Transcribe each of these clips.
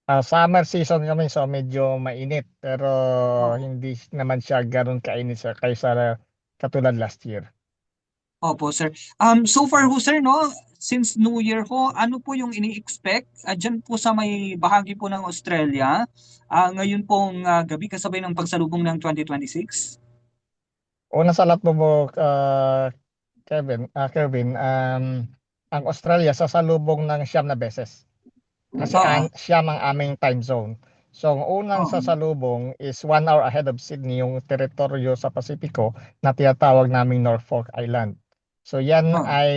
Summer season kami, so medyo mainit. Pero Oh, hindi naman siya ganun kainit sa kaysa katulad last year. opo, sir. So far ho, sir, no, since New Year ho, ano po yung ini-expect dyan po sa may bahagi po ng Australia, ngayon pong gabi kasabay ng pagsalubong ng 2026? Una sa lahat po, Kevin, ang Australia sasalubong ng siyam na beses. Kasi Oo. siyam ang aming time zone. So, ang unang Oo. sasalubong is 1 hour ahead of Sydney, yung teritoryo sa Pasipiko na tinatawag naming Norfolk Island. So, yan Oo. ay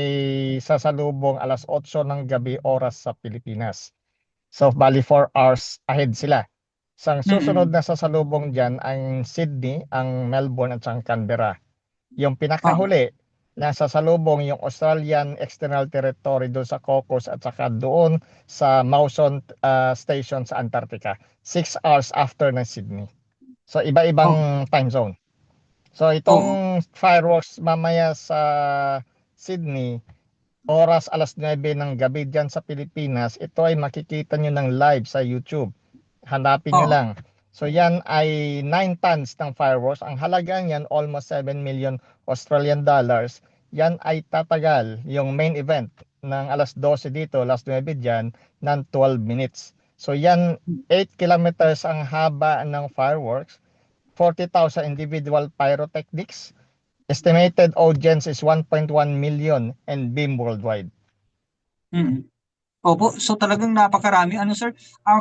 sasalubong alas 8 ng gabi oras sa Pilipinas. So, bali 4 hours ahead sila. So, ang susunod Mm-mm. na sasalubong dyan ang Sydney, ang Melbourne at ang Canberra. Yung Oo. pinakahuli na sasalubong yung Australian External Territory doon sa Cocos at saka doon sa Mawson Station sa Antarctica. 6 hours after ng Sydney. So Oo. iba-ibang time zone. So Oo. itong fireworks mamaya sa Sydney, oras alas 9 ng gabi dyan sa Pilipinas, ito ay makikita nyo ng live sa YouTube. Hanapin nyo Oo. lang. So yan ay 9 tons ng fireworks. Ang halaga niyan almost 7 million Australian dollars. Yan ay tatagal yung main event ng alas 12 dito, alas 9 dyan, ng 12 minutes. So yan 8 kilometers ang haba ng fireworks, 40,000 individual pyrotechnics. Estimated audience is 1.1 million and beam worldwide. Mm. Opo, so talagang napakarami. Ano sir,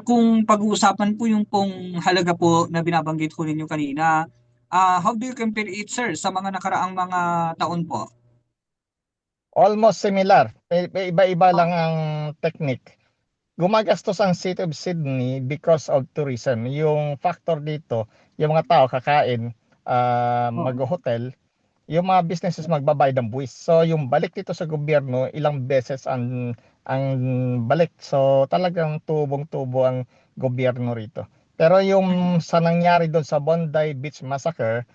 kung pag-uusapan po yung pong halaga po na binabanggit ko ninyo kanina, how do you compare it sir sa mga nakaraang mga taon po? Almost similar. May iba-iba lang Oh. ang technique. Gumagastos ang City of Sydney because of tourism. Yung factor dito, yung mga tao kakain, Oh. mag-hotel, yung mga businesses magbabayad ng buwis. So yung balik dito sa gobyerno, ilang beses ang balik. So talagang tubong-tubo ang gobyerno rito. Pero yung Mm. sa nangyari doon sa Bondi Beach Massacre,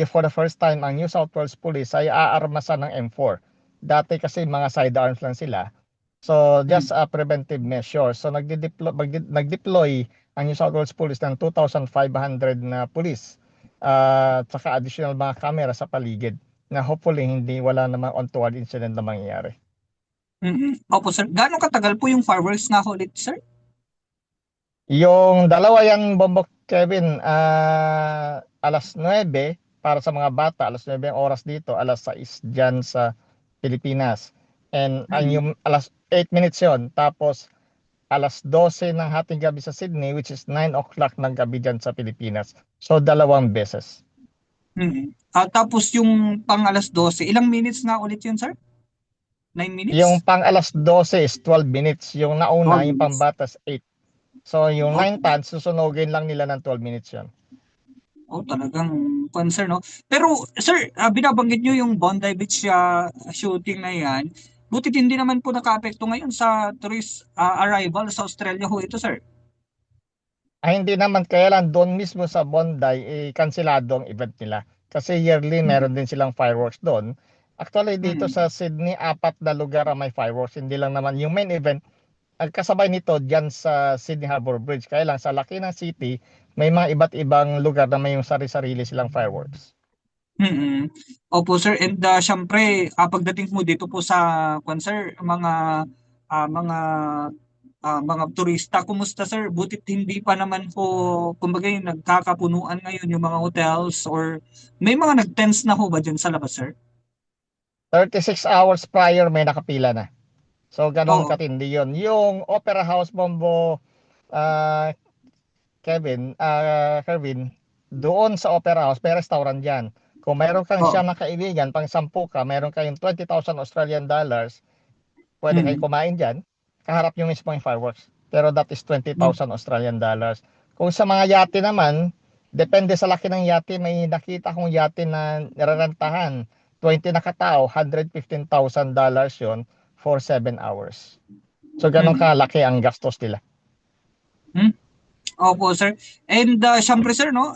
for the first time ang New South Wales Police ay aarmasan ng M4. Dati kasi mga sidearms lang sila. So just Mm. a preventive measure. So nagdeploy ang New South Wales Police ng 2,500 na police, at saka additional mga camera sa paligid na hopefully hindi wala namang untoward incident na mangyayari. Mm. Opo sir, gaano katagal po yung fireworks nga ulit sir? Yung dalawa yan, Bombok Kevin, alas 9 para sa mga bata, alas 9 ang oras dito, alas 6 dyan sa Pilipinas. And ang Mm. yung alas 8 minutes yon. Tapos alas 12 ng hating gabi sa Sydney, which is 9 o'clock ng gabi dyan sa Pilipinas. So dalawang beses. Mm. Tapos yung pang alas 12, ilang minutes nga ulit yun sir? 9 Yung minutes? pang alas 12 is 12 minutes. Yung nauna, 12 yung minutes. pambatas 8. So yung Oh, 9 tons, susunogin lang nila ng 12 minutes yon. oh, talagang concern, no? Pero, sir, binabanggit nyo yung Bondi Beach shooting na yan. Butit hindi naman po naka-apekto ngayon sa tourist arrival sa Australia ho ito, sir. Hindi naman, kaya lang doon mismo sa Bondi, kansilado ang event nila. Kasi yearly Mm. meron din silang fireworks doon. Actually dito sa Mm. Sydney, 4 na lugar ang may fireworks. Hindi lang naman yung main event. Ang kasabay nito dyan sa Sydney Harbour Bridge. Kaya lang sa laki ng city, may mga iba't ibang lugar na may yung sari-sarili silang fireworks. Mm. Opo, sir. And syempre, pagdating mo dito po sa, sir, mga mga turista, kumusta sir? Butit hindi pa naman po, kumbaga yung nagkakapunuan ngayon yung mga hotels or may mga nag-tents na ho ba dyan sa labas, sir? 36 hours prior may nakapila na. So ganun Oo. katindi yun. Yung Opera House Bombo, ah, Kevin, doon sa Opera House, may restaurant dyan. Kung mayroon kang Oo. siyam na kaibigan, pang 10 ka, mayroon kayong 20,000 Australian dollars, pwede kayo Mm. kumain dyan. Kaharap nyo mismo yung fireworks. Pero that is Mm. 20,000 Australian dollars. Kung sa mga yate naman, depende sa laki ng yate, may nakita kong yate na nirarentahan. 20 na katao, $115,000 yon for 7 hours. So ganun Mm. kalaki ang gastos nila. Mm. Opo, sir. And syempre, sir, no,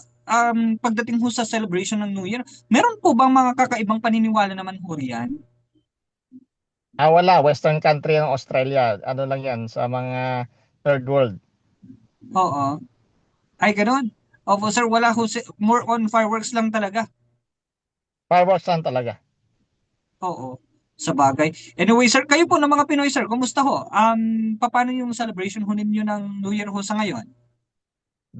pagdating ho sa celebration ng New Year, meron po bang mga kakaibang paniniwala naman ho riyan? Wala. Western country ng Australia. Ano lang yan sa mga third world. Oo. Ay, ganun. Opo, sir, wala ho, more on fireworks lang talaga. Fireworks lang talaga. Oo, sa bagay. Anyway, sir, kayo po ng mga Pinoy, sir, kumusta ho? Paano yung celebration ho ninyo ng New Year ho sa ngayon?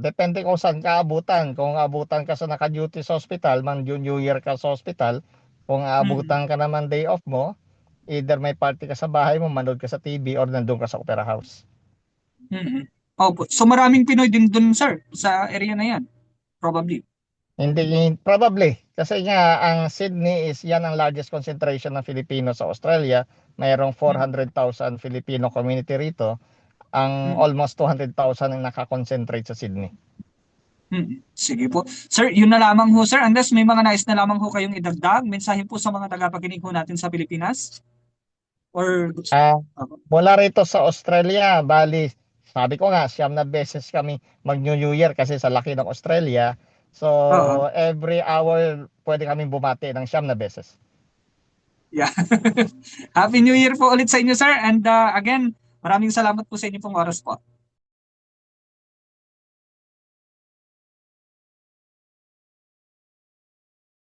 Depende kung saan ka abutan. Kung abutan ka sa naka-duty sa hospital, man New Year ka sa hospital, kung Mm, aabutan ka naman day off mo, either may party ka sa bahay mo, manood ka sa TV, or nandun ka sa opera house. mm. Opo, so maraming Pinoy din dun, sir, sa area na yan, probably. Hindi, probably. Kasi nga, ang Sydney is yan ang largest concentration ng Filipino sa Australia. Mayroong Mm, 400,000 Filipino community rito. Ang mm, almost 200,000 ang nakakonsentrate sa Sydney. Sige po. Sir, yun na lamang ho, sir. Unless may mga nais na lamang ho kayong idagdag, mensahe po sa mga tagapakinig ho natin sa Pilipinas? Or, Ah, Opo. mula rito sa Australia, bali, sabi ko nga, siyam na beses kami mag-New Year kasi sa laki ng Australia. So, Oo. every hour pwede kami bumati ng siyam na beses. Yeah. Happy New Year po ulit sa inyo, sir. And again, maraming salamat po sa inyo pong oras po.